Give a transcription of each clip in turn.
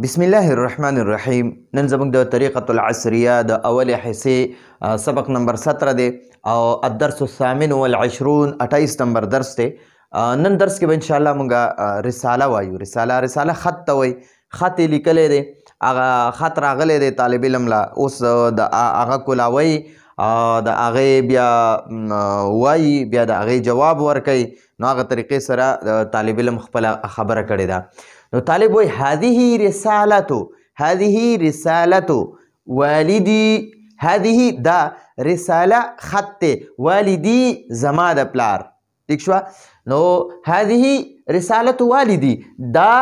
بسم الله الرحمن الرحیم. نن زموږ د طریقة العصریه د اولې حصې سبق نمبر 17 دی او الدرس الثامن والعشرون 28 نمبر درس دی. نن درس کې به انشاءالله موږ رساله وایو. رساله خط ته وایي. خط یې لیکلی دی، هغه خط راغلی دی طالب علم له. اوس د هغه کولاوی د هغې بیا وایي، بیا د هغې جواب ورکوي. نو هغه طریقې سره طالب علم خپله خبره کړې ده. نو طالب وایي هذه رسالة والدي. هذه دا رساله خط والدي زما د پلار. ٹھیک شوه؟ نو هذه رسالة والدي دا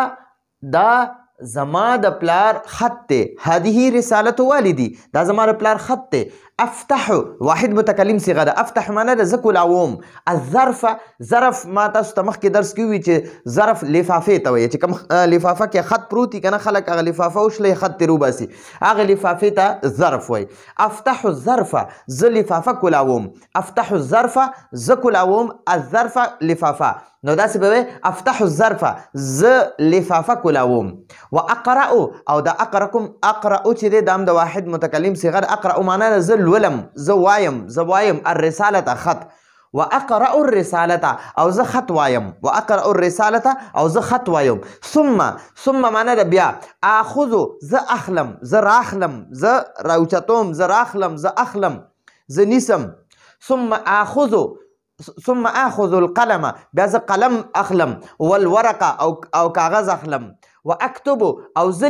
زما د پلار خط دی. هذه رسالة والدي دا زما د پلار خط دی. افتح واحد متکلم صيغه ده. افتح معنی ده زه کولاوم. الظرف ظرف ما تاسو ته مخکې درس کې وي چې ظرف لفافې ته وایي، چې کوم لفافه کې خط پروت وي که نه، خلک هغه لفافه وشلی خط ترې وباسي، هغه لفافې ته ظرف وایي. افتح الظرف زه لفافه کولاوم. افتح الظرف زه کولاوم. الظرف لفافه. نو داسې به وایي افتح الظرف زه لفافه کولاوم. واقرأ او دا اقرأ چې دی دا هم د واحد متکلم صيغه ده. اقرأ معنی ده زه لولم، زه وایم الرسالة خط. واقرأ الرسالة او زه خط وایم. واقرأ الرسالة او زه خط وایم. ثم معنی ده بیا. اخذ زه اخلم، زه راخلم، زه راوچتوم، زه راخلم، زه اخلم، زه نیسم. ثم اخذ القلم بیا زه قلم اخلم. والورقه او کاغذ اخلم. واكتب او زه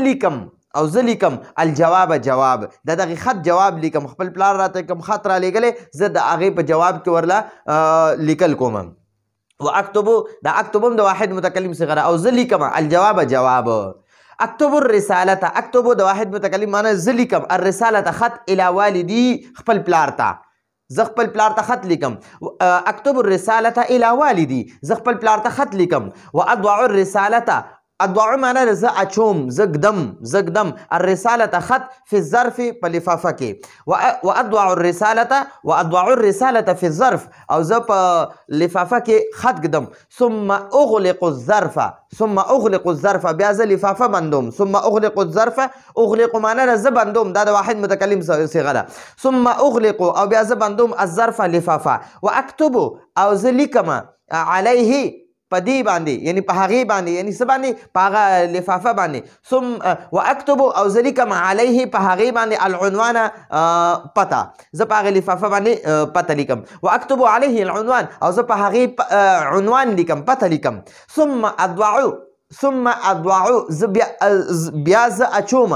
لیکم الجواب جواب. د دغه خط جواب لیکم. خپل پلار راته کوم خط را لیږلی، زه د هغې په جواب کې ورله لیکل کوم. واكتب دا اکتبم د واحد متکلم صيغه ده او زه لیکم الجواب جواب. اكتب الرسالة اكتب د واحد متکلم معنی زه لیکم الرسالة خط الى والدي خپل پلار ته. زه خپل پلار ته خط لیکم. اكتب الرسالة الى والدي زه خپل پلار ته خط لیکم. واضع الرسالة ادعو معنی ده زه اچوم، زه ږدم الرسالة خط فی الظرف په لفافه کې. واضع الرسالة فی الظرف او زه په لفافه کې خط ږدم. ثم اغلق الظرف بیا زه لفافه بندوم. ثم اغلق الظرف اغلق معنی ده زه بندوم، دا د واحد متکلم صيغه ده. ثم اغلق او بیا زه بندوم الظرف لفافه. واكتب او زه لیکم علیه په دې باندې، یعنی په هغې باندې، یعنی څه باندې؟ په هغه لفافه باندې. واكتب او زه لیکم علیه په هغې باندې العنوان پته. زه په هغې لفافه باندې پته لیکم. واكتب علیه العنوان او زه په هغې عنوان لیکم، پته لیکم. ثم اضع بیا زه اچوم.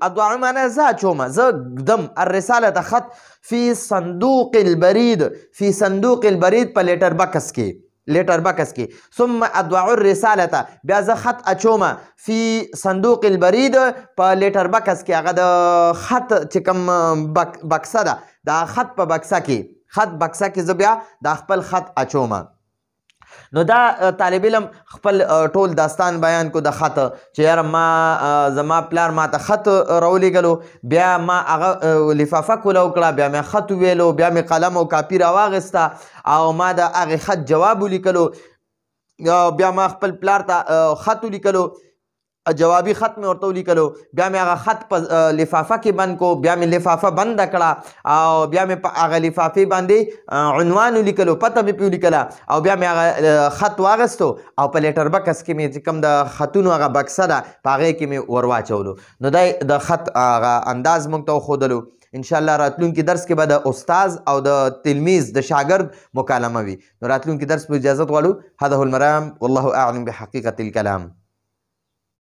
اضع معنی زه اچوم، زه ږدم الرسالة خط فی صندوق البرید په لیټر بکس کې. ثم اضع الرسالة بیا زه خط اچوم فی صندوق البرید په لیټر بکس کې. هغه د خط چې کوم بکسه ده، دا خط په بکسه کې زه بیا دا خپل خط اچوم. نو دا طالب علم خپل ټول داستان بیان کو د خط، چې یاره ما زما پلار ما ته خط راولیږلو، بیا ما هغه لفافه کولاو کړه، بیا مې خط وویلو، بیا مې قلم او کاپي راواغسته او ما د هغې خط جواب ولیکلو. بیا ما خپل پلار ته خط ولیکلو، جوابي خط مې ورته ولیکلو. بیا مې هغه خط په لفافه کې بند کو، بیا مې لفافه بنده کړه او بیا مې په هغه لفافې باندې عنوان ولیکلو، پته مې پې ولیکله او بیا مې هغه خط واغستو او په لیټر بکس کې مې چې کوم د خطونو هغه بکسه ده په هغې کې مې ور واچولو. نو دا د خط هغه انداز موږ ته وښودلو. انشاءالله راتلونکي درس کې به د استاز او د تلمیذ د شاګرد مکالمه وي. نو راتلونکي درس په اجازت غواړو. هذا هو المرام والله اعلم بحقیقة الکلام.